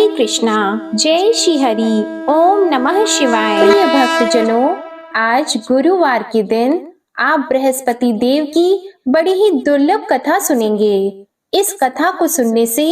कृष्णा। जय श्री हरि। ओम नमः शिवाय। प्रिय भक्तजनों, आज गुरुवार के दिन आप बृहस्पति देव की बड़ी ही दुर्लभ कथा सुनेंगे। इस कथा को सुनने से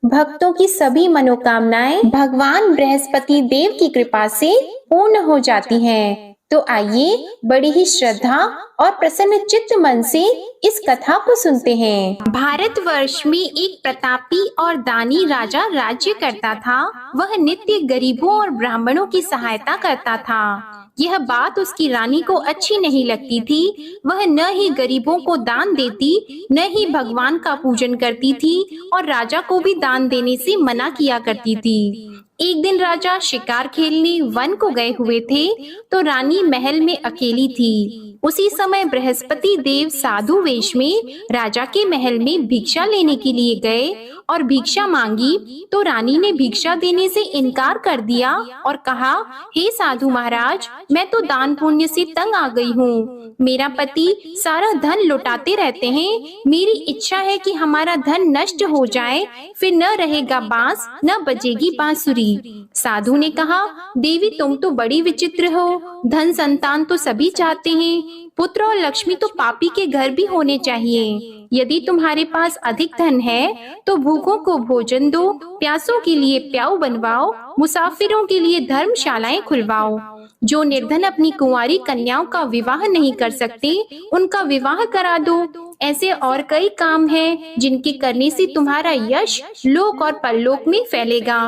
भक्तों की सभी मनोकामनाएं भगवान बृहस्पति देव की कृपा से पूर्ण हो जाती हैं। तो आइए बड़ी ही श्रद्धा और प्रसन्न चित्त मन से इस कथा को सुनते हैं। भारतवर्ष में एक प्रतापी और दानी राजा राज्य करता था। वह नित्य गरीबों और ब्राह्मणों की सहायता करता था। यह बात उसकी रानी को अच्छी नहीं लगती थी। वह न ही गरीबों को दान देती, न ही भगवान का पूजन करती थी और राजा को भी दान देने से मना किया करती थी। एक दिन राजा शिकार खेलने वन को गए हुए थे, तो रानी महल में अकेली थी। उसी समय बृहस्पति देव साधु वेश में राजा के महल में भिक्षा लेने के लिए गए और भिक्षा मांगी, तो रानी ने भिक्षा देने से इनकार कर दिया और कहा, हे साधु महाराज, मैं तो दान पुण्य से तंग आ गई हूँ। मेरा पति सारा धन लुटाते रहते हैं। मेरी इच्छा है कि हमारा धन नष्ट हो जाए, फिर न रहेगा बांस, न बजेगी बांसुरी। साधु ने कहा, देवी तुम तो बड़ी विचित्र हो। धन संतान तो सभी चाहते हैं, पुत्र और लक्ष्मी तो पापी के घर भी होने चाहिए। यदि तुम्हारे पास अधिक धन है तो भूखों को भोजन दो, प्यासों के लिए प्याऊ बनवाओ, मुसाफिरों के लिए धर्मशालाएं खुलवाओ। जो निर्धन अपनी कुंवारी कन्याओं का विवाह नहीं कर सकते, उनका विवाह करा दो। ऐसे और कई काम हैं जिनके करने से तुम्हारा यश लोक और परलोक में फैलेगा।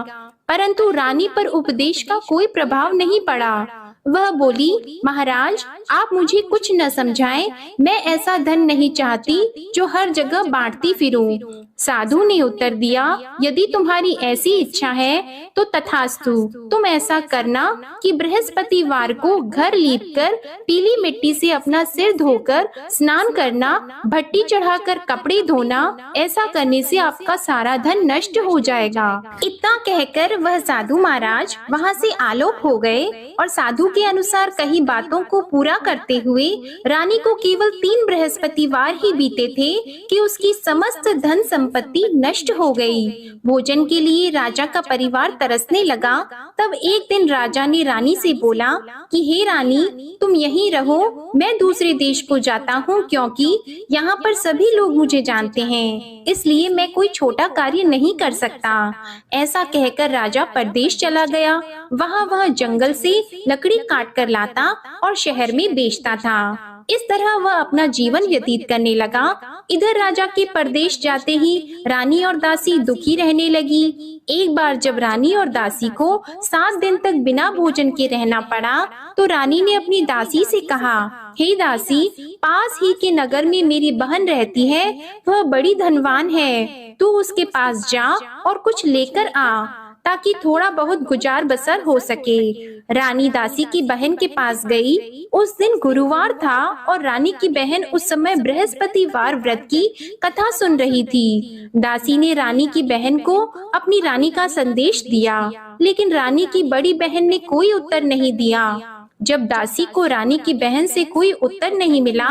परंतु रानी पर उपदेश का कोई प्रभाव नहीं पड़ा। वह बोली, महाराज आप मुझे कुछ न समझाएं, मैं ऐसा धन नहीं चाहती जो हर जगह बांटती फिरूं। साधु ने उत्तर दिया, यदि तुम्हारी ऐसी इच्छा है तो तथास्तु। तुम ऐसा करना कि बृहस्पतिवार को घर लीपकर पीली मिट्टी से अपना सिर धोकर स्नान करना, भट्टी चढ़ाकर कपड़े धोना। ऐसा करने से आपका सारा धन नष्ट हो जाएगा। इतना कहकर वह साधु महाराज वहाँ से आलोक हो गए और साधु के अनुसार कही बातों को पूरा करते हुए रानी को केवल 3 बृहस्पतिवार ही बीते थे कि उसकी समस्त धन संपत्ति नष्ट हो गई। भोजन के लिए राजा का परिवार तरसने लगा। तब एक दिन राजा ने रानी से बोला कि हे रानी, तुम यहीं रहो, मैं दूसरे देश को जाता हूँ, क्योंकि यहाँ पर सभी लोग मुझे जानते हैं, इसलिए मैं कोई छोटा कार्य नहीं कर सकता। ऐसा कहकर राजा परदेश चला गया। वहाँ वह जंगल से लकड़ी काट कर लाता और शहर में बेचता था। इस तरह वह अपना जीवन व्यतीत करने लगा। इधर राजा के परदेश जाते ही रानी और दासी दुखी रहने लगी। एक बार जब रानी और दासी को 7 दिन तक बिना भोजन के रहना पड़ा, तो रानी ने अपनी दासी से कहा, हे दासी, पास ही के नगर में मेरी बहन रहती है, वह बड़ी धनवान है, तू उसके पास जा और कुछ लेकर आ, ताकि थोड़ा बहुत गुजार बसर हो सके। रानी दासी की बहन के पास गई। उस दिन गुरुवार था और रानी की बहन उस समय बृहस्पतिवार व्रत की कथा सुन रही थी। दासी ने रानी की बहन को अपनी रानी का संदेश दिया, लेकिन रानी की बड़ी बहन ने कोई उत्तर नहीं दिया। जब दासी को रानी की बहन से कोई उत्तर नहीं मिला,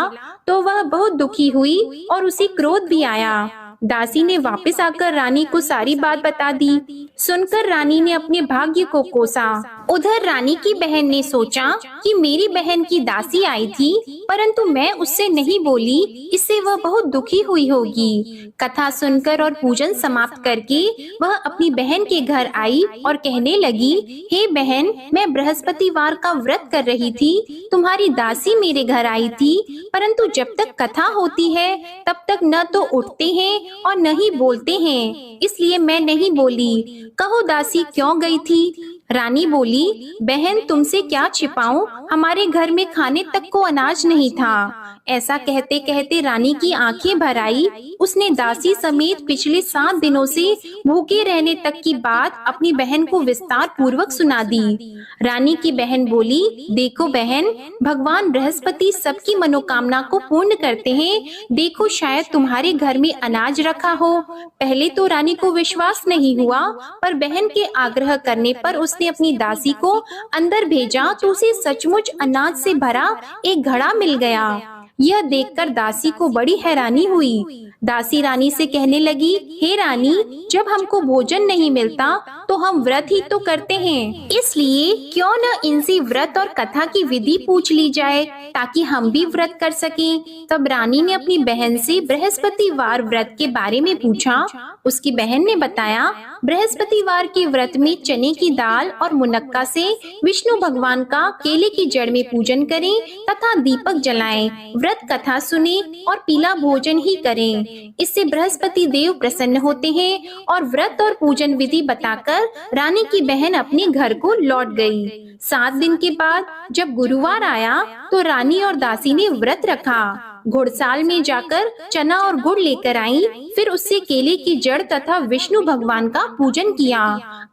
तो वह बहुत दुखी हुई और उसे क्रोध भी आया। दासी ने वापस आकर रानी को सारी बात बता दी। सुनकर रानी ने अपने भाग्य को कोसा। उधर रानी की बहन ने सोचा कि मेरी बहन की दासी आई थी, परंतु मैं उससे नहीं बोली, इससे वह बहुत दुखी हुई होगी। कथा सुनकर और पूजन समाप्त करके वह अपनी बहन के घर आई और कहने लगी, हे बहन, मैं बृहस्पतिवार का व्रत कर रही थी, तुम्हारी दासी मेरे घर आई थी, परंतु जब तक कथा होती है तब तक न तो उठते हैं और न ही बोलते हैं, इसलिए मैं नहीं बोली। कहो दासी क्यों गई थी? रानी बोली, बहन तुमसे क्या छिपाऊं, हमारे घर में खाने तक को अनाज नहीं था। ऐसा कहते कहते रानी की आंखें भर आई। उसने दासी समेत पिछले 7 दिनों से भूखे रहने तक की बात अपनी बहन को विस्तार पूर्वक सुना दी। रानी की बहन बोली, देखो बहन, भगवान बृहस्पति सबकी मनोकामना को पूर्ण करते हैं। देखो शायद तुम्हारे घर में अनाज रखा हो। पहले तो रानी को विश्वास नहीं हुआ, पर बहन के आग्रह करने पर उसने अपनी दासी को अंदर भेजा तो उसे सचमुच अनाज से भरा एक घड़ा मिल गया। यह देखकर दासी को बड़ी हैरानी हुई। दासी रानी से कहने लगी, हे रानी, जब हमको भोजन नहीं मिलता तो हम व्रत ही तो करते हैं, इसलिए क्यों न इनसे व्रत और कथा की विधि पूछ ली जाए ताकि हम भी व्रत कर सकें। तब रानी ने अपनी बहन से बृहस्पतिवार व्रत के बारे में पूछा। उसकी बहन ने बताया, बृहस्पतिवार के व्रत में चने की दाल और मुनक्का से विष्णु भगवान का केले की जड़ में पूजन करें तथा दीपक जलाएं, व्रत कथा सुने और पीला भोजन ही करें। इससे बृहस्पति देव प्रसन्न होते हैं। और व्रत और पूजन विधि बताकर रानी की बहन अपने घर को लौट गई। 7 दिन के बाद जब गुरुवार आया तो रानी और दासी ने व्रत रखा। घुड़साल में जाकर चना और गुड़ लेकर आई, फिर उससे केले की जड़ तथा विष्णु भगवान का पूजन किया।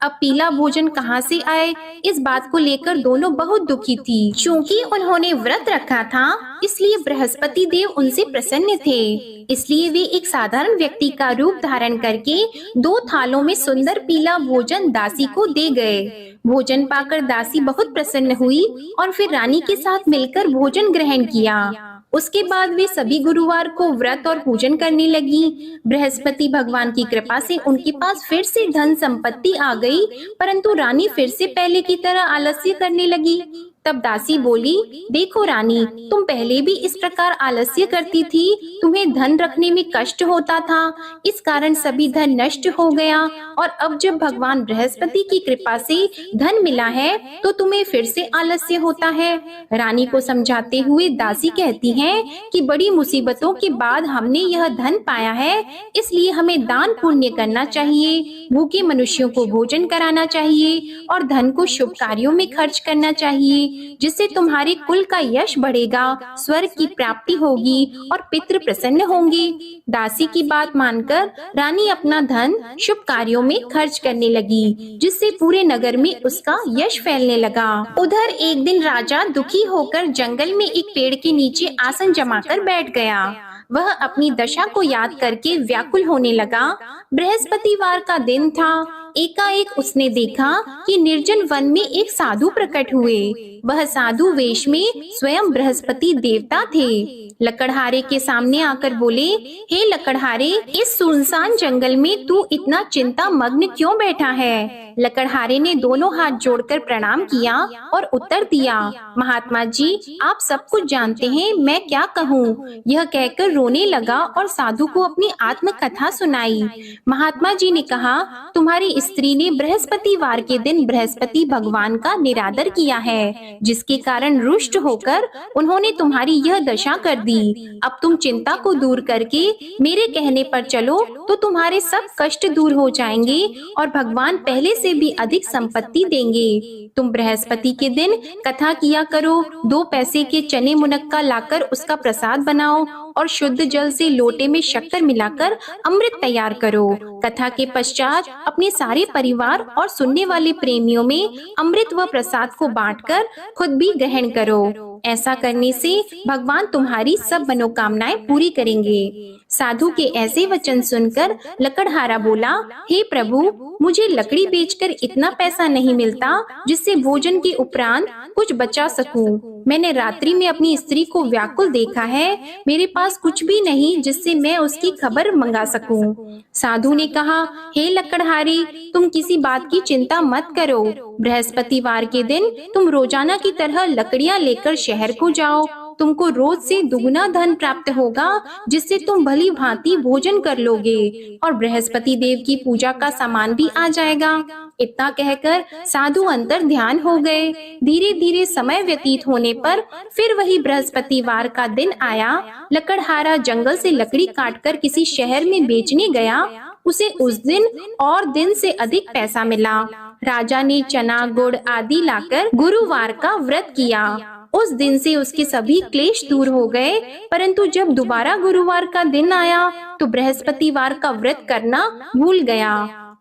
अब पीला भोजन कहाँ से आए, इस बात को लेकर दोनों बहुत दुखी थी। चूँकि उन्होंने व्रत रखा था, इसलिए बृहस्पति देव उनसे प्रसन्न थे। इसलिए वे एक साधारण व्यक्ति का रूप धारण करके 2 थालों में सुंदर पीला भोजन दासी को दे गए। भोजन पाकर दासी बहुत प्रसन्न हुई और फिर रानी के साथ मिलकर भोजन ग्रहण किया। उसके बाद वे सभी गुरुवार को व्रत और पूजन करने लगी। बृहस्पति भगवान की कृपा से उनके पास फिर से धन संपत्ति आ गई, परंतु रानी फिर से पहले की तरह आलस्य करने लगी। तब दासी बोली, देखो रानी, तुम पहले भी इस प्रकार आलस्य करती थी, तुम्हें धन रखने में कष्ट होता था, इस कारण सभी धन नष्ट हो गया, और अब जब भगवान बृहस्पति की कृपा से धन मिला है तो तुम्हें फिर से आलस्य होता है। रानी को समझाते हुए दासी कहती हैं कि बड़ी मुसीबतों के बाद हमने यह धन पाया है, इसलिए हमें दान पुण्य करना चाहिए, भूखे मनुष्यों को भोजन कराना चाहिए और धन को शुभ कार्यों में खर्च करना चाहिए, जिससे तुम्हारे कुल का यश बढ़ेगा, स्वर्ग की प्राप्ति होगी और पितृ प्रसन्न होंगे। दासी की बात मानकर रानी अपना धन शुभ कार्यों में खर्च करने लगी, जिससे पूरे नगर में उसका यश फैलने लगा। उधर एक दिन राजा दुखी होकर जंगल में एक पेड़ के नीचे आसन जमाकर बैठ गया। वह अपनी दशा को याद करके व्याकुल होने लगा। बृहस्पतिवार का दिन था। एकाएक उसने देखा कि निर्जन वन में एक साधु प्रकट हुए। वह साधु वेश में स्वयं बृहस्पति देवता थे। लकड़हारे के सामने आकर बोले, हे लकड़हारे, इस सुनसान जंगल में तू इतना चिंता मग्न क्यों बैठा है? लकड़हारे ने दोनों हाथ जोड़कर प्रणाम किया और उत्तर दिया, महात्मा जी, आप सब कुछ जानते हैं, मैं क्या कहूँ। यह कहकर रोने लगा और साधु को अपनी आत्म कथा सुनाई। महात्मा जी ने कहा, तुम्हारी स्त्री ने बृहस्पतिवार के दिन बृहस्पति भगवान का निरादर किया है, जिसके कारण रुष्ट होकर उन्होंने तुम्हारी यह दशा कर दी। अब तुम चिंता को दूर करके मेरे कहने पर चलो तो तुम्हारे सब कष्ट दूर हो जाएंगे और भगवान पहले से भी अधिक संपत्ति देंगे। तुम बृहस्पति के दिन कथा किया करो, 2 पैसे के चने मुनक्का लाकर उसका प्रसाद बनाओ और शुद्ध जल से लोटे में शक्कर मिलाकर अमृत तैयार करो। कथा के पश्चात अपने सारे परिवार और सुनने वाले प्रेमियों में अमृत व प्रसाद को बांटकर खुद भी ग्रहण करो। ऐसा करने से भगवान तुम्हारी सब मनोकामनाएं पूरी करेंगे। साधु के ऐसे वचन सुनकर लकड़हारा बोला, हे प्रभु, मुझे लकड़ी बेचकर इतना पैसा नहीं मिलता जिससे भोजन के उपरांत कुछ बचा सकूं। मैंने रात्रि में अपनी स्त्री को व्याकुल देखा है, मेरे पास कुछ भी नहीं जिससे मैं उसकी खबर मंगा सकूं। साधु ने कहा, हे लकड़हारी, तुम किसी बात की चिंता मत करो। बृहस्पतिवार के दिन तुम रोजाना की तरह लकड़ियां लेकर शहर को जाओ। तुमको रोज से दुगना धन प्राप्त होगा, जिससे तुम भली भांति भोजन कर लोगे और बृहस्पति देव की पूजा का सामान भी आ जाएगा। इतना कहकर साधु अंतर ध्यान हो गए। धीरे धीरे समय व्यतीत होने पर फिर वही बृहस्पतिवार का दिन आया। लकड़हारा जंगल से लकड़ी काटकर किसी शहर में बेचने गया। उसे उस दिन और दिन से अधिक पैसा मिला। राजा ने चना गुड़ आदि लाकर गुरुवार का व्रत किया। उस दिन से उसके सभी क्लेश दूर हो गए, परंतु जब दोबारा गुरुवार का दिन आया तो बृहस्पतिवार का व्रत करना भूल गया।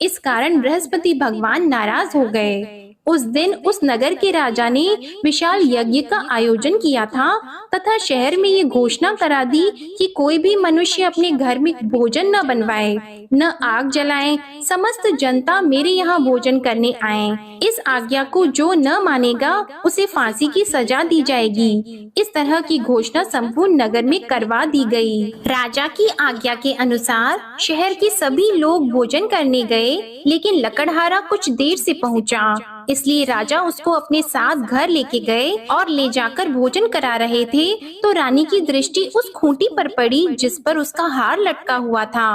इस कारण बृहस्पति भगवान नाराज हो गए। उस दिन उस नगर के राजा ने विशाल यज्ञ का आयोजन किया था तथा शहर में ये घोषणा करा दी कि कोई भी मनुष्य अपने घर में भोजन न बनवाए, न आग जलाए। समस्त जनता मेरे यहाँ भोजन करने आए। इस आज्ञा को जो न मानेगा उसे फांसी की सजा दी जाएगी। इस तरह की घोषणा संपूर्ण नगर में करवा दी गई। राजा की आज्ञा के अनुसार शहर के सभी लोग भोजन करने गए, लेकिन लकड़हारा कुछ देर से पहुंचा, इसलिए राजा उसको अपने साथ घर लेके गए और ले जाकर भोजन करा रहे थे तो रानी की दृष्टि उस खूंटी पर पड़ी जिस पर उसका हार लटका हुआ था।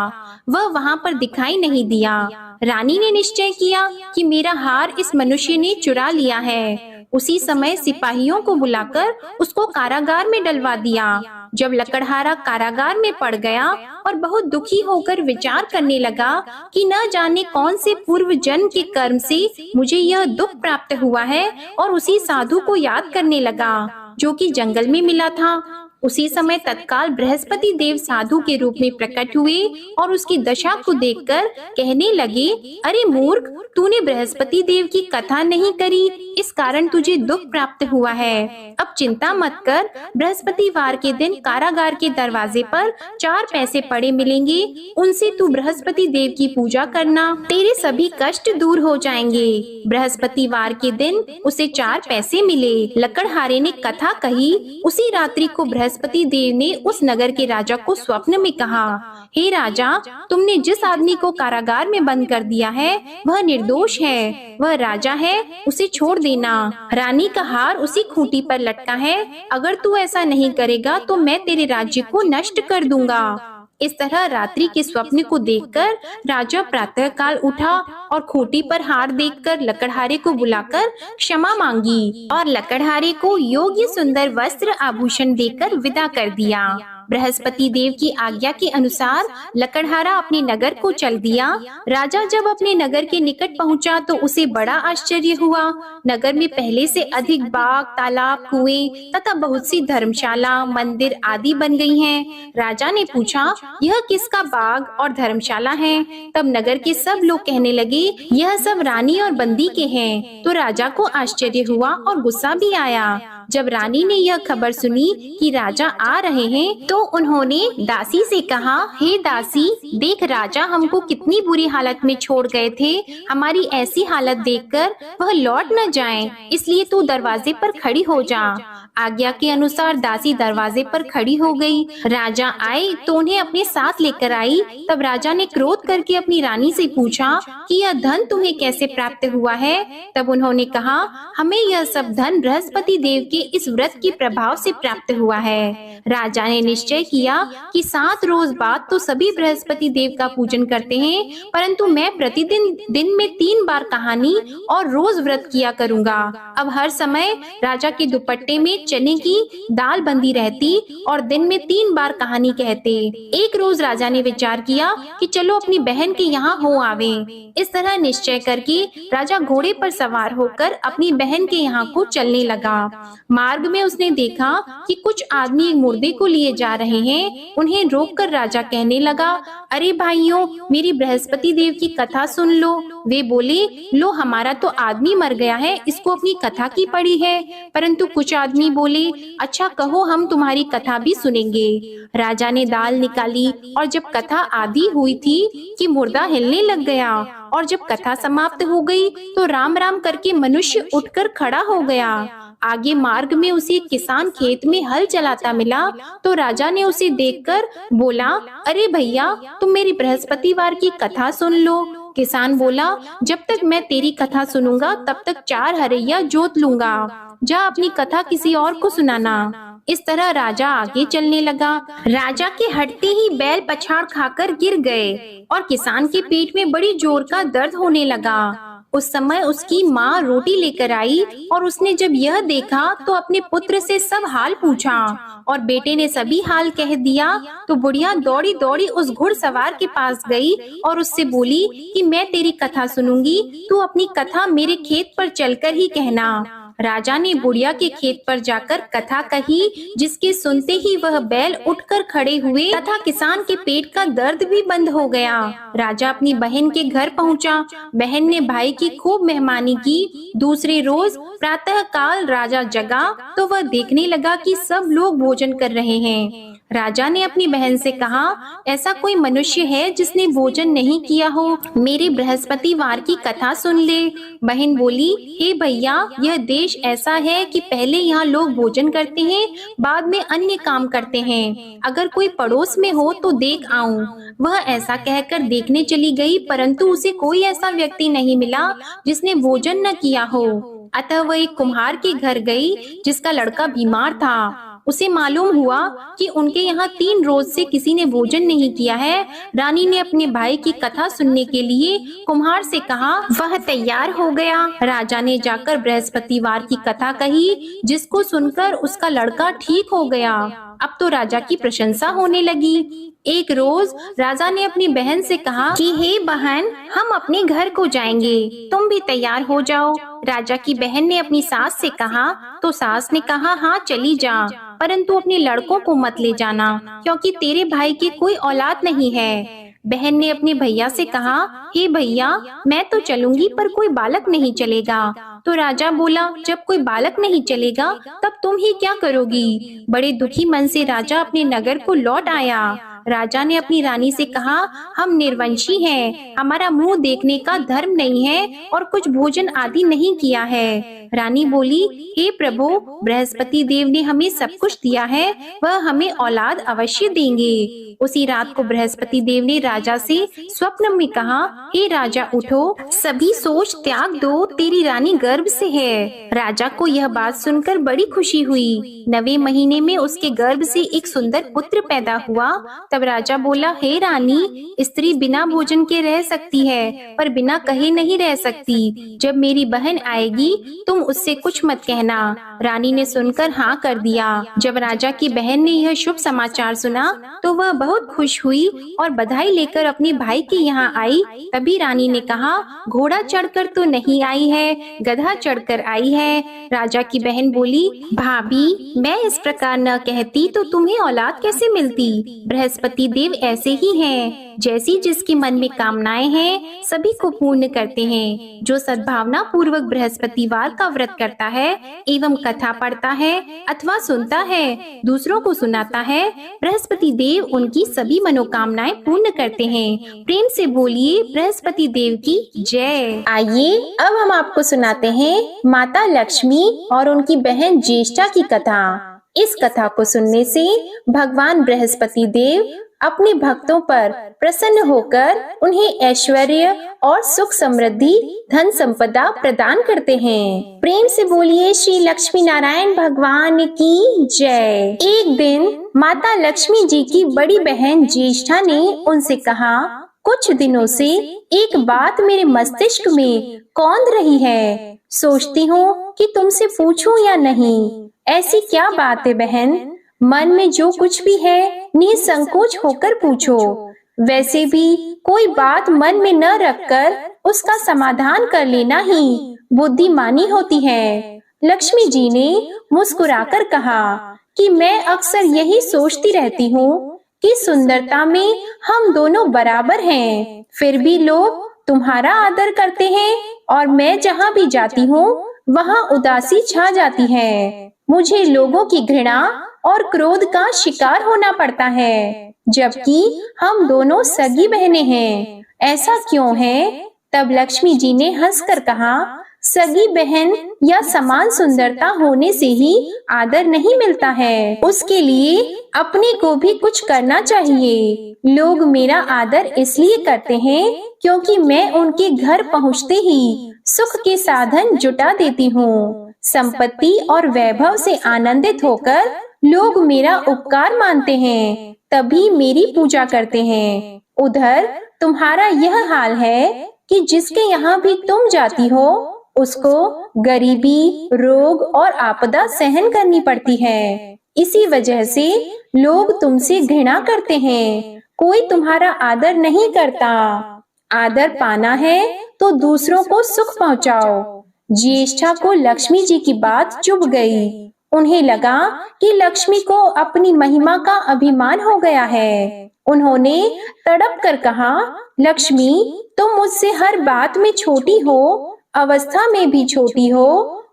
वह वहाँ पर दिखाई नहीं दिया। रानी ने निश्चय किया कि मेरा हार इस मनुष्य ने चुरा लिया है। उसी समय सिपाहियों को बुलाकर उसको कारागार में डलवा दिया। जब लकड़हारा कारागार में पड़ गया और बहुत दुखी होकर विचार करने लगा कि न जाने कौन से पूर्व जन्म के कर्म से मुझे यह दुख प्राप्त हुआ है, और उसी साधु को याद करने लगा जो कि जंगल में मिला था। उसी समय तत्काल बृहस्पति देव साधु के रूप में प्रकट हुए और उसकी दशा को देखकर कहने लगे, अरे मूर्ख, तूने बृहस्पति देव की कथा नहीं करी, इस कारण तुझे दुख प्राप्त हुआ है। अब चिंता मत कर, बृहस्पतिवार के दिन कारागार के दरवाजे पर 4 पैसे पड़े मिलेंगे, उनसे तू बृहस्पति देव की पूजा करना, तेरे सभी कष्ट दूर हो जाएंगे। बृहस्पतिवार के दिन उसे 4 पैसे मिले। लकड़हारे ने कथा कही। उसी रात्रि को बृहस्पति देव ने उस नगर के राजा को स्वप्न में कहा, हे राजा, तुमने जिस आदमी को कारागार में बंद कर दिया है वह निर्दोष है, वह राजा है, उसे छोड़ देना। रानी का हार उसी खूंटी पर लटका है, अगर तू ऐसा नहीं करेगा तो मैं तेरे राज्य को नष्ट कर दूंगा। इस तरह रात्रि के स्वप्न को देखकर राजा प्रातः काल उठा और खूंटी पर हार देखकर लकड़हारे को बुलाकर क्षमा मांगी और लकड़हारे को योग्य सुंदर वस्त्र आभूषण देकर विदा कर दिया। बृहस्पति देव की आज्ञा के अनुसार लकड़हारा अपने नगर को चल दिया। राजा जब अपने नगर के निकट पहुंचा तो उसे बड़ा आश्चर्य हुआ। नगर में पहले से अधिक बाग, तालाब, कुएं तथा बहुत सी धर्मशाला, मंदिर आदि बन गई हैं। राजा ने पूछा, यह किसका बाग और धर्मशाला है? तब नगर के सब लोग कहने लगे, यह सब रानी और बंदी के हैं। तो राजा को आश्चर्य हुआ और गुस्सा भी आया। जब रानी ने यह खबर सुनी कि राजा आ रहे हैं तो उन्होंने दासी से कहा, हे दासी, देख राजा हमको कितनी बुरी हालत में छोड़ गए थे, हमारी ऐसी हालत देखकर वह लौट न जाएं, इसलिए तू दरवाजे पर खड़ी हो जा। आज्ञा के अनुसार दासी दरवाजे पर खड़ी हो गई। राजा आए तो उन्हें अपने साथ लेकर आई। तब राजा ने क्रोध करके अपनी रानी से पूछा कि यह धन तुम्हें कैसे प्राप्त हुआ है? तब उन्होंने कहा, हमें यह सब धन बृहस्पति देव के इस व्रत के प्रभाव से प्राप्त हुआ है। राजा ने निश्चय किया कि 7 रोज बाद तो सभी बृहस्पति देव का पूजन करते हैं, परंतु मैं प्रतिदिन दिन में 3 बार कहानी और रोज व्रत किया करूंगा। अब हर समय राजा के दुपट्टे में चने की दाल बंधी रहती और दिन में 3 बार कहानी कहते। एक रोज राजा ने विचार किया कि चलो अपनी बहन के यहाँ हो आवे। इस तरह निश्चय करके राजा घोड़े पर सवार होकर अपनी बहन के यहाँ को चलने लगा। मार्ग में उसने देखा कि कुछ आदमी एक मुर्दे को लिए जा रहे हैं। उन्हें रोककर राजा कहने लगा, अरे भाइयों, मेरी बृहस्पति देव की कथा सुन लो। वे बोले, लो हमारा तो आदमी मर गया है, इसको अपनी कथा की पड़ी है। परंतु कुछ आदमी बोले, अच्छा कहो, हम तुम्हारी कथा भी सुनेंगे। राजा ने दाल निकाली और जब कथा आधी हुई थी कि मुर्दा हिलने लग गया, और जब कथा समाप्त हो गई तो राम राम करके मनुष्य उठकर खड़ा हो गया। आगे मार्ग में उसे एक किसान खेत में हल चलाता मिला तो राजा ने उसे देखकर बोला, अरे भैया, तुम मेरी बृहस्पतिवार की कथा सुन लो। किसान बोला, जब तक मैं तेरी कथा सुनूंगा तब तक 4 हरैया जोत लूंगा, जा अपनी कथा किसी और को सुनाना। इस तरह राजा आगे चलने लगा। राजा के हटते ही बैल पछाड़ खाकर गिर गए और किसान के पेट में बड़ी जोर का दर्द होने लगा। उस समय उसकी माँ रोटी लेकर आई और उसने जब यह देखा तो अपने पुत्र से सब हाल पूछा और बेटे ने सभी हाल कह दिया। तो बुढ़िया दौड़ी दौड़ी उस घुड़सवार के पास गई और उससे बोली कि मैं तेरी कथा सुनूंगी, तू अपनी कथा मेरे खेत पर चलकर ही कहना। राजा ने बुढ़िया के खेत पर जाकर कथा कही, जिसके सुनते ही वह बैल उठकर खड़े हुए तथा किसान के पेट का दर्द भी बंद हो गया। राजा अपनी बहन के घर पहुंचा। बहन ने भाई की खूब मेहमानी की। दूसरे रोज प्रातः काल राजा जगा तो वह देखने लगा कि सब लोग भोजन कर रहे हैं। राजा ने अपनी बहन से कहा, ऐसा कोई मनुष्य है जिसने भोजन नहीं किया हो? मेरी बृहस्पतिवार की कथा सुन ले। बहन बोली, हे भैया, यह देश ऐसा है कि पहले यहाँ लोग भोजन करते हैं, बाद में अन्य काम करते हैं। अगर कोई पड़ोस में हो तो देख आऊं। वह ऐसा कहकर देखने चली गई, परंतु उसे कोई ऐसा व्यक्ति नहीं मिला जिसने भोजन न किया हो। अतः वह एक कुम्हार के घर गई, जिसका लड़का बीमार था। उसे मालूम हुआ कि उनके यहाँ 3 रोज से किसी ने भोजन नहीं किया है। रानी ने अपने भाई की कथा सुनने के लिए कुम्हार से कहा। वह तैयार हो गया। राजा ने जाकर बृहस्पतिवार की कथा कही, जिसको सुनकर उसका लड़का ठीक हो गया। अब तो राजा की प्रशंसा होने लगी। एक रोज राजा ने अपनी बहन से कहा कि हे बहन, हम अपने घर को जाएंगे, तुम भी तैयार हो जाओ। राजा की बहन ने अपनी सास से कहा तो सास ने कहा, हाँ चली जा, परंतु अपने लड़कों को मत ले जाना, क्योंकि तेरे भाई की कोई औलाद नहीं है। बहन ने अपने भैया से कहा, हे भैया, मैं तो चलूंगी पर कोई बालक नहीं चलेगा। तो राजा बोला, जब कोई बालक नहीं चलेगा तब तुम ही क्या करोगी? बड़े दुखी मन से राजा अपने नगर को लौट आया। राजा ने अपनी रानी से कहा, हम निर्वंशी हैं, हमारा मुंह देखने का धर्म नहीं है और कुछ भोजन आदि नहीं किया है। रानी बोली, हे प्रभु, बृहस्पति देव ने हमें सब कुछ दिया है, वह हमें औलाद अवश्य देंगे। उसी रात को बृहस्पति देव ने राजा से स्वप्न में कहा, हे राजा उठो, सभी सोच त्याग दो, तेरी रानी गर्भ से है। राजा को यह बात सुनकर बड़ी खुशी हुई। 9वें महीने में उसके गर्भ से एक सुंदर पुत्र पैदा हुआ। तब राजा बोला, हे रानी, स्त्री बिना भोजन के रह सकती है, पर बिना कहे नहीं रह सकती। जब मेरी बहन आएगी तुम उससे कुछ मत कहना। रानी ने सुनकर हाँ कर दिया। जब राजा की बहन ने यह शुभ समाचार सुना तो वह बहुत खुश हुई और बधाई लेकर अपने भाई के यहाँ आई। तभी रानी ने कहा, घोड़ा चढ़कर तो नहीं आई है, गधा चढ़कर आई है। राजा की बहन बोली, भाभी, मैं इस प्रकार न कहती तो तुम्हें औलाद कैसे मिलती? बृहस्पति देव ऐसे ही हैं, जैसी जिसके मन में कामनाएं हैं सभी को पूर्ण करते हैं। जो सद्भावना पूर्वक बृहस्पतिवार का व्रत करता है एवं कथा पढ़ता है अथवा सुनता है, दूसरों को सुनाता है, बृहस्पति देव उनकी सभी मनोकामनाएं पूर्ण करते हैं। प्रेम से बोलिए बृहस्पति देव की जय। आइए अब हम आपको सुनाते हैं माता लक्ष्मी और उनकी बहन ज्येष्ठा की कथा। इस कथा को सुनने से भगवान बृहस्पति देव अपने भक्तों पर प्रसन्न होकर उन्हें ऐश्वर्य और सुख समृद्धि धन संपदा प्रदान करते हैं। प्रेम से बोलिए श्री लक्ष्मी नारायण भगवान की जय। एक दिन माता लक्ष्मी जी की बड़ी बहन ज्येष्ठा ने उनसे कहा, कुछ दिनों से एक बात मेरे मस्तिष्क में कौंध रही है, सोचती हूँ कि तुमसे पूछूं या नहीं। ऐसी क्या बात है बहन? मन में जो कुछ भी है निसंकोच होकर पूछो। वैसे भी कोई बात मन में न रखकर उसका समाधान कर लेना ही बुद्धिमानी होती है। लक्ष्मी जी ने मुस्कुराकर कहा कि मैं अक्सर यही सोचती रहती हूँ कि सुंदरता में हम दोनों बराबर हैं, फिर भी लोग तुम्हारा आदर करते हैं और मैं जहाँ भी जाती हूँ वहाँ उदासी छा जाती है। मुझे लोगों की घृणा और क्रोध का शिकार होना पड़ता है, जबकि हम दोनों सगी बहनें हैं। ऐसा क्यों है? तब लक्ष्मी जी ने हंसकर कहा, सगी बहन या समान सुंदरता होने से ही आदर नहीं मिलता है, उसके लिए अपने को भी कुछ करना चाहिए। लोग मेरा आदर इसलिए करते हैं क्योंकि मैं उनके घर पहुँचते ही सुख के साधन जुटा देती हूँ। संपत्ति और वैभव से आनंदित होकर लोग मेरा उपकार मानते हैं, तभी मेरी पूजा करते हैं। उधर तुम्हारा यह हाल है कि जिसके यहाँ भी तुम जाती हो उसको गरीबी, रोग और आपदा सहन करनी पड़ती है। इसी वजह से लोग तुमसे घृणा करते हैं, कोई तुम्हारा आदर नहीं करता। आदर पाना है तो दूसरों को सुख पहुंचाओ। ज्येष्ठा को लक्ष्मी जी की बात चुभ गई। उन्हें लगा कि लक्ष्मी को अपनी महिमा का अभिमान हो गया है। उन्होंने तड़प कर कहा, लक्ष्मी, तुम मुझसे हर बात में छोटी हो, अवस्था में भी छोटी हो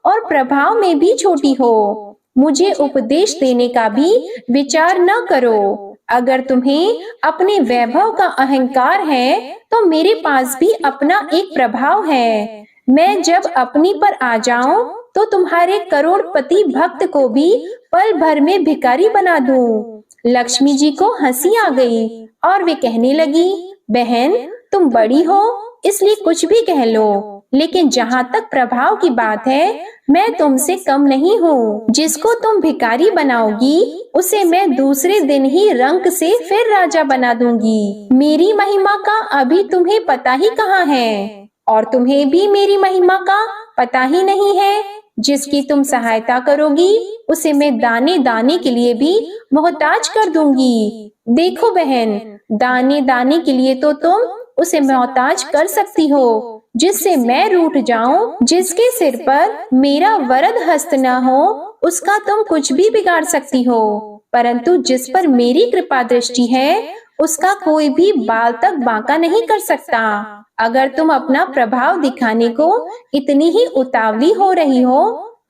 और प्रभाव में भी छोटी हो। मुझे उपदेश देने का भी विचार न करो। अगर तुम्हें अपने वैभव का अहंकार है तो मेरे पास भी अपना एक प्रभाव है। मैं जब अपनी पर आ जाऊं तो तुम्हारे करोड़पति भक्त को भी पल भर में भिखारी बना दूं। लक्ष्मी जी को हंसी आ गई और वे कहने लगी, बहन, तुम बड़ी हो इसलिए कुछ भी कह लो, लेकिन जहाँ तक प्रभाव की बात है मैं तुमसे कम नहीं हूँ। जिसको तुम भिखारी बनाओगी उसे मैं दूसरे दिन ही रंक से फिर राजा बना दूंगी। मेरी महिमा का अभी तुम्हें पता ही कहाँ है और तुम्हें भी मेरी महिमा का पता ही नहीं है। जिसकी तुम सहायता करोगी उसे मैं दाने दाने के लिए भी मोहताज कर दूंगी। देखो बहन, दाने दाने के लिए तो तुम उसे मोहताज कर सकती हो, जिससे मैं रूठ जाऊं। जिसके सिर पर मेरा वरद हस्त न हो उसका तुम कुछ भी बिगाड़ सकती हो, परंतु जिस पर मेरी कृपा दृष्टि है उसका कोई भी बाल तक बांका नहीं कर सकता। अगर तुम अपना प्रभाव दिखाने को इतनी ही उतावली हो रही हो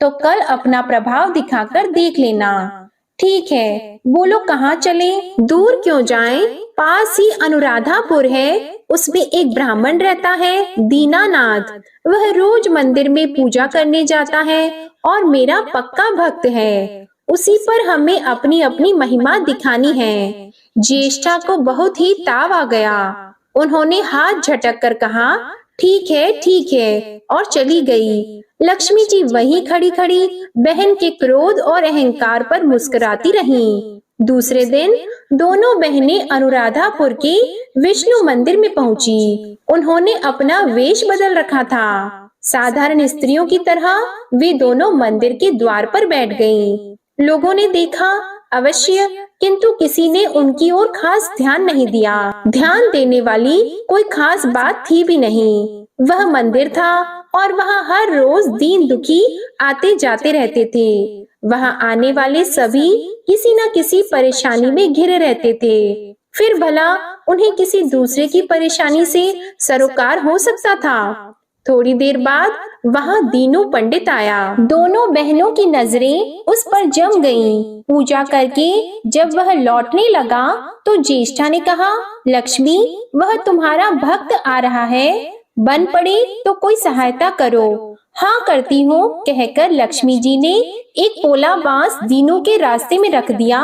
तो कल अपना प्रभाव दिखाकर देख लेना। ठीक है, बोलो कहाँ चले? दूर क्यों जाएं? पास ही अनुराधापुर है, उसमें एक ब्राह्मण रहता है, दीनानाथ। वह रोज मंदिर में पूजा करने जाता है और मेरा पक्का भक्त है। उसी पर हमें अपनी अपनी महिमा दिखानी है। ज्येष्ठा को बहुत ही ताव आ गया। उन्होंने हाथ झटक कर कहा, ठीक है, और चली गई। लक्ष्मी जी वहीं खड़ी खड़ी बहन के क्रोध और अहंकार पर मुस्कुराती रहीं। दूसरे दिन दोनों बहनें अनुराधापुर के विष्णु मंदिर में पहुंची। उन्होंने अपना वेश बदल रखा था। साधारण स्त्रियों की तरह वे दोनों मंदिर के द्वार पर बैठ गईं। लोगों ने देखा अवश्य, किंतु किसी ने उनकी ओर खास ध्यान नहीं दिया। ध्यान देने वाली कोई खास बात थी भी नहीं। वह मंदिर था और वहाँ हर रोज दीन दुखी आते जाते रहते थे। वहाँ आने वाले सभी किसी न किसी परेशानी में घिरे रहते थे। फिर भला उन्हें किसी दूसरे की परेशानी से सरोकार हो सकता था? थोड़ी देर बाद वहाँ दीनू पंडित आया। दोनों बहनों की नजरें उस पर जम गईं। पूजा करके जब वह लौटने लगा तो ज्येष्ठा ने कहा, लक्ष्मी, वह तुम्हारा भक्त आ रहा है, बन पड़े तो कोई सहायता करो। हाँ करती हूँ, कहकर लक्ष्मी जी ने एक पोला बांस दीनू के रास्ते में रख दिया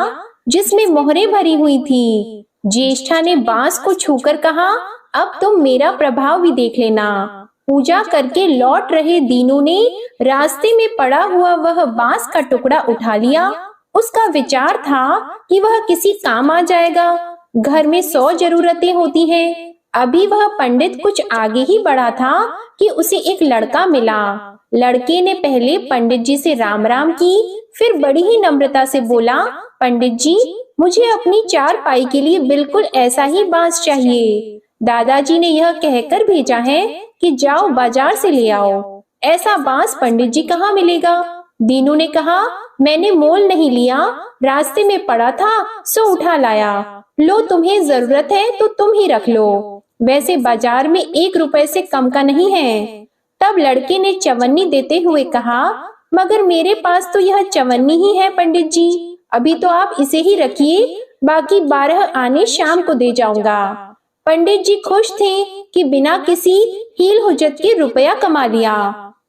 जिसमें मोहरें भरी हुई थी। ज्येष्ठा ने बांस को छूकर कहा, अब तुम मेरा प्रभाव भी देख लेना। पूजा करके लौट रहे दीनू ने रास्ते में पड़ा हुआ वह बांस का टुकड़ा उठा लिया। उसका विचार था कि वह किसी काम आ जाएगा। घर में 100 जरूरतें होती हैं। अभी वह पंडित कुछ आगे ही बढ़ा था कि उसे एक लड़का मिला। लड़के ने पहले पंडित जी से राम राम की, फिर बड़ी ही नम्रता से बोला, पंडित जी, मुझे अपनी चारपाई के लिए बिल्कुल ऐसा ही बांस चाहिए। दादाजी ने यह कहकर भेजा है कि जाओ बाजार से ले आओ। ऐसा बांस पंडित जी कहाँ मिलेगा? दीनू ने कहा, मैंने मोल नहीं लिया, रास्ते में पड़ा था सो उठा लाया। लो, तुम्हें जरूरत है तो तुम ही रख लो, वैसे बाजार में 1 रुपए से कम का नहीं है। तब लड़के ने चवन्नी देते हुए कहा, मगर मेरे पास तो यह चवन्नी ही है पंडित जी, अभी तो आप इसे ही रखिए, बाकी 12 आने शाम को दे जाऊंगा। पंडित जी खुश थे कि बिना किसी हील हुज्जत के रुपया कमा लिया।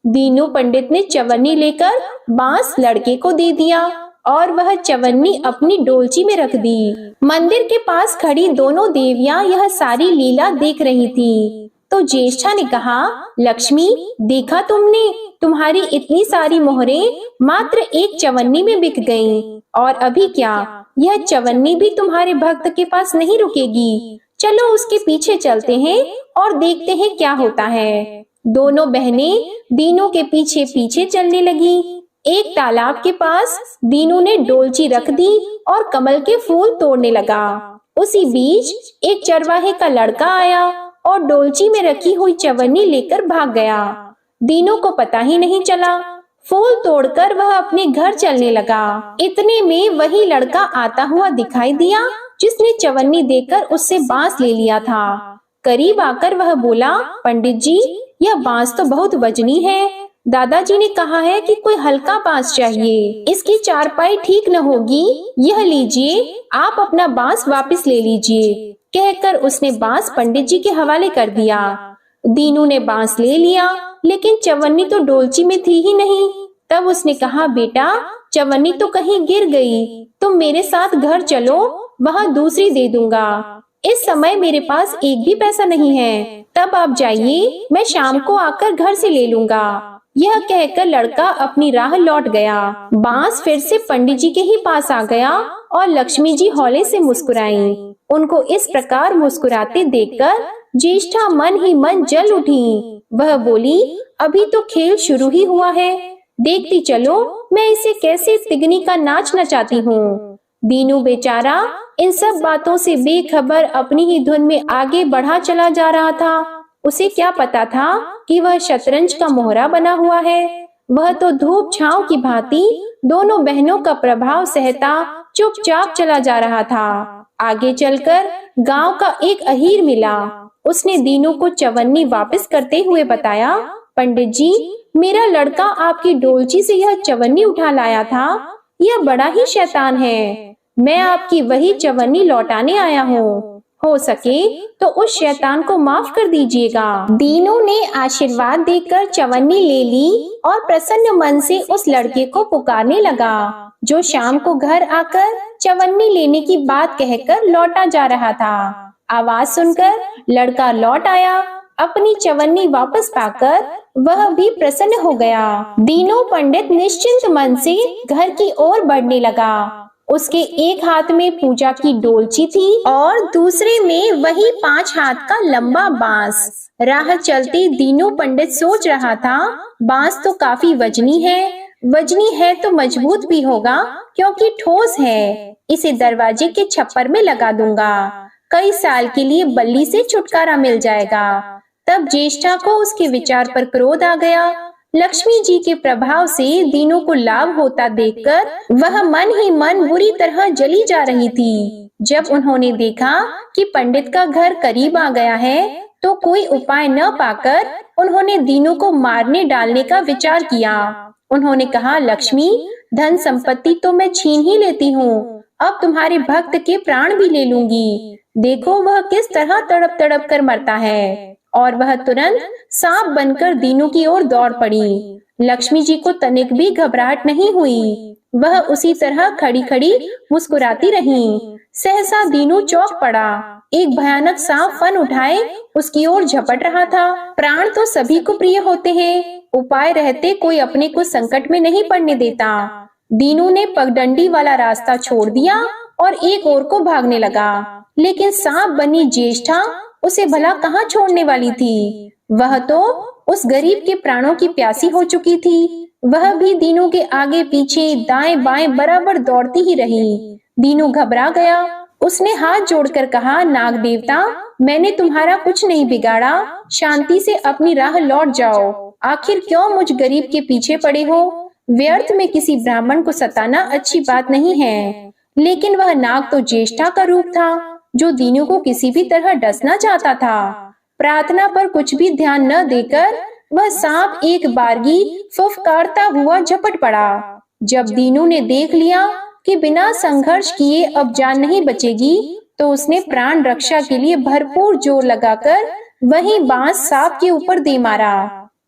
दीनू पंडित ने चवन्नी लेकर बांस लड़के को दे दिया और वह चवन्नी अपनी डोलची में रख दी। मंदिर के पास खड़ी दोनों देवियां यह सारी लीला देख रही थी। तो ज्येष्ठा ने कहा, लक्ष्मी, देखा तुमने, तुम्हारी इतनी सारी मोहरें मात्र एक चवन्नी में बिक गईं। और अभी क्या, यह चवन्नी भी तुम्हारे भक्त के पास नहीं रुकेगी। चलो उसके पीछे चलते हैं और देखते हैं क्या होता है। दोनों बहनें दीनू के पीछे पीछे चलने लगी। एक तालाब के पास दीनू ने डोलची रख दी और कमल के फूल तोड़ने लगा। उसी बीच एक चरवाहे का लड़का आया और डोलची में रखी हुई चवन्नी लेकर भाग गया। दीनू को पता ही नहीं चला। फूल तोड़कर वह अपने घर चलने लगा। इतने में वही लड़का आता हुआ दिखाई दिया जिसने चवन्नी देकर उससे बांस ले लिया था। करीब आकर वह बोला, पंडित जी, यह बांस तो बहुत वजनी है। दादाजी ने कहा है कि कोई हल्का बांस चाहिए, इसकी चारपाई ठीक न होगी। यह लीजिए, आप अपना बांस वापस ले लीजिए। कहकर उसने बांस पंडित जी के हवाले कर दिया। दीनू ने बांस ले लिया, लेकिन चवन्नी तो डोलची में थी ही नहीं। तब उसने कहा, बेटा, चवन्नी तो कहीं गिर गई, तुम मेरे साथ घर चलो, वहाँ दूसरी दे दूंगा। इस समय मेरे पास एक भी पैसा नहीं है, तब आप जाइए, मैं शाम को आकर घर से ले लूंगा। यह कहकर लड़का अपनी राह लौट गया। बांस फिर से पंडित जी के ही पास आ गया और लक्ष्मी जी हौले से मुस्कुराई। उनको इस प्रकार मुस्कुराते देखकर ज्येष्ठा मन ही मन जल उठी। वह बोली, अभी तो खेल शुरू ही हुआ है, देखती चलो मैं इसे कैसे तिगनी का नाच नचाती हूँ। दीनू बेचारा इन सब बातों से बेखबर अपनी ही धुन में आगे बढ़ा चला जा रहा था। उसे क्या पता था कि वह शतरंज का मोहरा बना हुआ है। वह तो धूप छांव की भांति दोनों बहनों का प्रभाव सहता चुपचाप चला जा रहा था। आगे चलकर गांव का एक अहीर मिला। उसने दीनू को चवन्नी वापस करते हुए बताया, पंडित जी, मेरा लड़का आपकी डोलची से यह चवन्नी उठा लाया था। यह बड़ा ही शैतान है। मैं आपकी वही चवन्नी लौटाने आया हूँ। हो सके तो उस शैतान को माफ कर दीजिएगा। दीनू ने आशीर्वाद देकर चवन्नी ले ली और प्रसन्न मन से उस लड़के को पुकारने लगा, जो शाम को घर आकर चवन्नी लेने की बात कहकर लौटा जा रहा था। आवाज सुनकर लड़का लौट आया। अपनी चवन्नी वापस पाकर वह भी प्रसन्न हो गया। दीनू पंडित निश्चिंत मन से घर की ओर बढ़ने लगा। उसके एक हाथ में पूजा की डोलची थी और दूसरे में वही 5 हाथ का लंबा बांस। राह चलते दीनू पंडित सोच रहा था, बांस तो काफी वजनी है तो मजबूत भी होगा क्योंकि ठोस है। इसे दरवाजे के छप्पर में लगा दूंगा, कई साल के लिए बल्ली से छुटकारा मिल जाएगा। तब ज्येष्ठा को उसके विचार पर क्रोध आ गया। लक्ष्मी जी के प्रभाव से दीनू को लाभ होता देखकर वह मन ही मन बुरी तरह जली जा रही थी। जब उन्होंने देखा कि पंडित का घर करीब आ गया है, तो कोई उपाय न पाकर उन्होंने दीनू को मारने डालने का विचार किया। उन्होंने कहा, लक्ष्मी, धन संपत्ति तो मैं छीन ही लेती हूँ, अब तुम्हारे भक्त के प्राण भी ले लूंगी। देखो वह किस तरह तड़प तड़प कर मरता है। और वह तुरंत सांप बनकर दीनू की ओर दौड़ पड़ी। लक्ष्मी जी को तनिक भी घबराहट नहीं हुई। वह उसी तरह खड़ी खड़ी मुस्कुराती रही। सहसा दीनू चौंक पड़ा। एक भयानक सांप फन उठाए उसकी ओर झपट रहा था। प्राण तो सभी को प्रिय होते हैं, उपाय रहते कोई अपने को संकट में नहीं पड़ने देता। दीनू ने पगडंडी वाला रास्ता छोड़ दिया और एक ओर को भागने लगा, लेकिन सांप बनी ज्येष्ठा उसे भला कहाँ छोड़ने वाली थी। वह तो उस गरीब के प्राणों की प्यासी हो चुकी थी। वह भी दीनू के आगे पीछे दाएं बाएं बराबर दौड़ती ही रही। दीनू घबरा गया। उसने हाथ जोड़कर कहा, नाग देवता, मैंने तुम्हारा कुछ नहीं बिगाड़ा, शांति से अपनी राह लौट जाओ। आखिर क्यों मुझ गरीब के पीछे पड़े हो? व्यर्थ में किसी ब्राह्मण को सताना अच्छी बात नहीं है। लेकिन वह नाग तो ज्येष्ठा का रूप था, जो दीनू को किसी भी तरह डसना चाहता था। प्रार्थना पर कुछ भी ध्यान न देकर वह सांप एक बारगी फुफकारता हुआ झपट पड़ा। जब दीनू ने देख लिया कि बिना संघर्ष किए अब जान नहीं बचेगी, तो उसने प्राण रक्षा के लिए भरपूर जोर लगाकर वही बांस सांप के ऊपर दे मारा।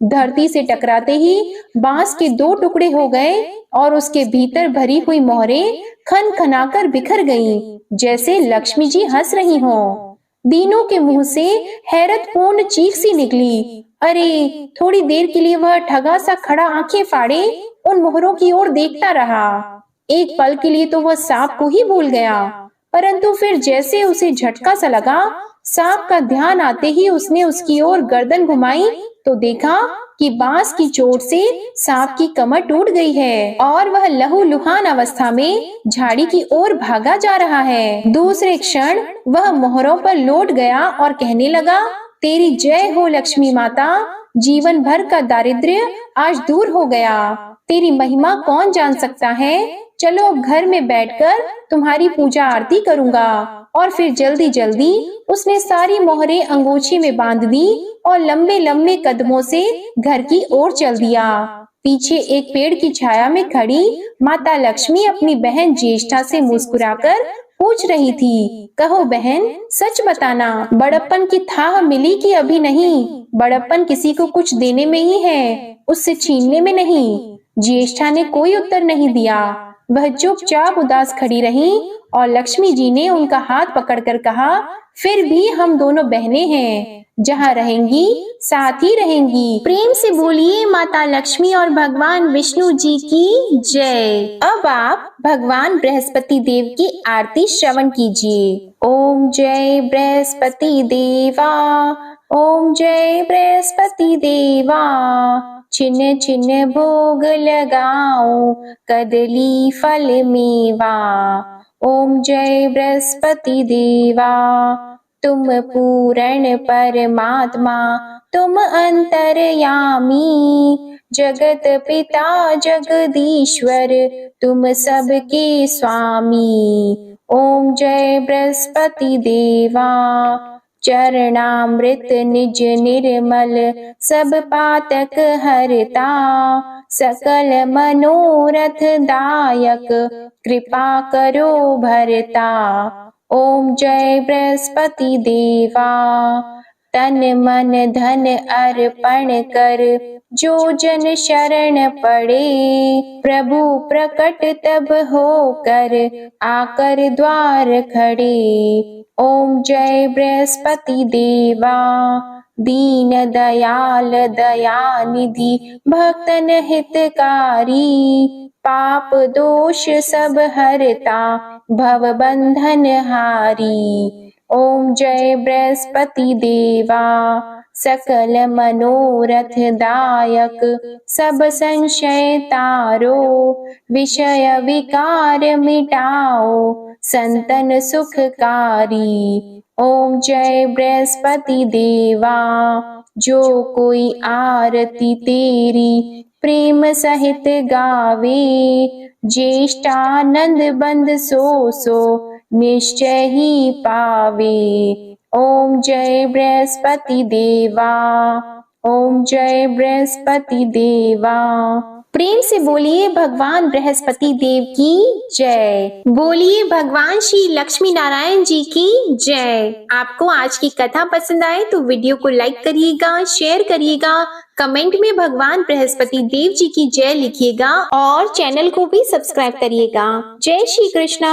धरती से टकराते ही बांस के 2 टुकड़े हो गए और उसके भीतर भरी हुई मोहरें खन खनाकर बिखर गईं, जैसे लक्ष्मी जी हंस रही हों। दीनू के मुंह से हैरतपूर्ण चीख सी निकली। अरे! थोड़ी देर के लिए वह ठगा सा खड़ा आंखें फाड़े उन मोहरों की ओर देखता रहा। एक पल के लिए तो वह सांप को ही भूल गया, परंतु फिर जैसे उसे झटका सा लगा, सांप का ध्यान आते ही उसने उसकी ओर गर्दन घुमाई तो देखा कि बांस की चोट से सांप की कमर टूट गई है और वह लहूलुहान अवस्था में झाड़ी की ओर भागा जा रहा है। दूसरे क्षण वह मोहरों पर लौट गया और कहने लगा, तेरी जय हो लक्ष्मी माता, जीवन भर का दारिद्र्य आज दूर हो गया। तेरी महिमा कौन जान सकता है। चलो अब घर में बैठकर तुम्हारी पूजा आरती करूंगा। और फिर जल्दी जल्दी उसने सारी मोहरें अंगूछी में बांध दी और लंबे लंबे कदमों से घर की ओर चल दिया। पीछे एक पेड़ की छाया में खड़ी माता लक्ष्मी अपनी बहन ज्येष्ठा से मुस्कुराकर पूछ रही थी, कहो बहन, सच बताना, बड़प्पन की थाह मिली कि अभी नहीं। बड़प्पन किसी को कुछ देने में ही है, उससे छीनने में नहीं। ज्येष्ठा ने कोई उत्तर नहीं दिया। वह चुपचाप उदास खड़ी रही और लक्ष्मी जी ने उनका हाथ पकड़कर कहा, फिर भी हम दोनों बहनें हैं, जहाँ रहेंगी साथ ही रहेंगी। प्रेम से बोलिए माता लक्ष्मी और भगवान विष्णु जी की जय। अब आप भगवान बृहस्पति देव की आरती श्रवण कीजिए। ओम जय बृहस्पति देवा, ओम जय बृहस्पति देवा, छिन्न छिन्न भोग लगाओ, कदली फल मेवा। ओम जय बृहस्पति देवा, तुम पूर्ण परमात्मा, तुम अंतर्यामी, जगत पिता जगदीश्वर, तुम सबके स्वामी। ओम जय बृहस्पति देवा, चरणामृत निज निर्मल, सब पातक हरता, सकल मनोरथ दायक, कृपा करो भरता। ओम जय बृहस्पति देवा, तन मन धन अर्पण कर, जो जन शरण पड़े, प्रभु प्रकट तब होकर, आकर द्वार खड़े। ओम जय बृहस्पति देवा, दीन दयाल दयानिधि, भक्तन हितकारी, पाप दोष सब हरता, भव बंधन हारी। ओम जय बृहस्पति देवा, सकल मनोरथ दायक, सब संशय तारो, विषय विकार मिटाओ, संतन सुखकारी। ओम जय बृहस्पति देवा, जो कोई आरती तेरी प्रेम सहित गावे, ज्येष्ठानंद बंद सो निश्चय ही पावे। ओम जय बृहस्पति देवा, ओम जय बृहस्पति देवा। प्रेम से बोलिए भगवान बृहस्पति देव की जय। बोलिए भगवान श्री लक्ष्मी नारायण जी की जय। आपको आज की कथा पसंद आए तो वीडियो को लाइक करिएगा, शेयर करिएगा, कमेंट में भगवान बृहस्पति देव जी की जय लिखिएगा और चैनल को भी सब्सक्राइब करिएगा। जय श्री कृष्णा।